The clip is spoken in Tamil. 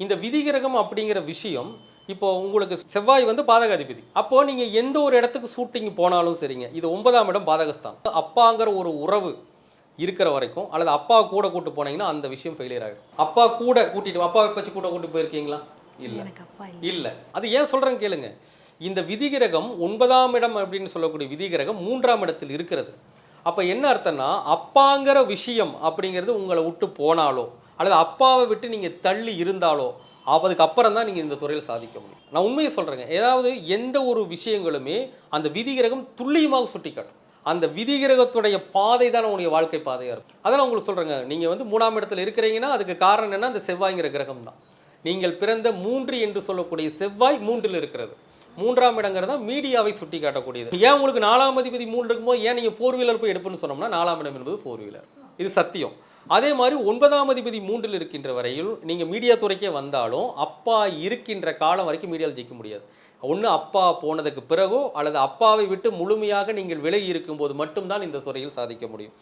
இந்த விதிகிரகம் அப்படிங்கிற விஷயம் இப்போ உங்களுக்கு செவ்வாய் வந்து பாதகாதிபதி. அப்போ நீங்க எந்த ஒரு இடத்துக்கு ஷூட்டிங் போனாலும் சரிங்க, இது 9ஆம் இடம் பாதகஸ்தான். அப்பாங்கிற ஒரு உறவு இருக்கிற வரைக்கும் அல்லது அப்பா கூட கூட்டு போனீங்கன்னா அந்த விஷயம் ஃபெயிலியர் ஆகிடும். அப்பா கூட கூட்டிட்டு அப்பா வச்சு கூட கூட்டு போயிருக்கீங்களா? இல்ல. எனக்கு அப்பா இல்ல. இல்ல. அது ஏன் சொல்றேன்னு கேளுங்க. இந்த விதிகிரகம் 9ஆம் இடம் அப்படின்னு சொல்லக்கூடிய விதிகிரகம் 3ஆம் இடத்தில் இருக்கிறது. அப்ப என்ன அர்த்தம்னா, அப்பாங்கிற விஷயம் அப்படிங்கிறது உங்கள விட்டு போனாலோ, அல்லது அப்பாவை விட்டு நீங்க தள்ளி இருந்தாலோ, அதுக்கு அப்புறம் தான் நீங்க இந்த துறையில சாதிக்க முடியும். நான் உண்மையை சொல்றேங்க. ஏதாவது எந்த ஒரு விஷயங்களுமே அந்த விதிகிரகம் துல்லியமாக சுட்டிக்காட்டும். அந்த விதிகிரகத்துடைய பாதை தான் உங்களுடைய வாழ்க்கை பாதையா இருக்கும். அதான் நான் உங்களுக்கு சொல்றேங்க. நீங்க வந்து 3ஆம் இடத்துல இருக்கிறீங்கன்னா, அதுக்கு காரணம் என்னன்னா, அந்த செவ்வாய்ங்கிற கிரகம் தான். நீங்கள் பிறந்த 3 என்று சொல்லக்கூடிய செவ்வாய் 3ல் இருக்கிறது. 3ஆம் இடங்கிறது தான் மீடியாவை சுட்டி காட்டக்கூடியது. ஏன் உங்களுக்கு 4ஆம் அதிபதி 3 இருக்கும்போது ஏன் நீங்க 4 வீலர் போய் எடுப்புன்னு சொன்னோம்னா, 4ஆம் இடம் என்பது 4 வீலர். இது சத்தியம். அதே மாதிரி 9ஆம் அதிபதி 3ல் இருக்கின்ற வரையில் நீங்க மீடியா துறைக்கே வந்தாலும், அப்பா இருக்கின்ற காலம் வரைக்கும் மீடியாவில் ஜெயிக்க முடியாது. ஒண்ணு அப்பா போனதுக்கு பிறகோ, அல்லது அப்பாவை விட்டு முழுமையாக நீங்கள் விலகி இருக்கும்போது மட்டும் தான் இந்த துறையில் சாதிக்க முடியும்.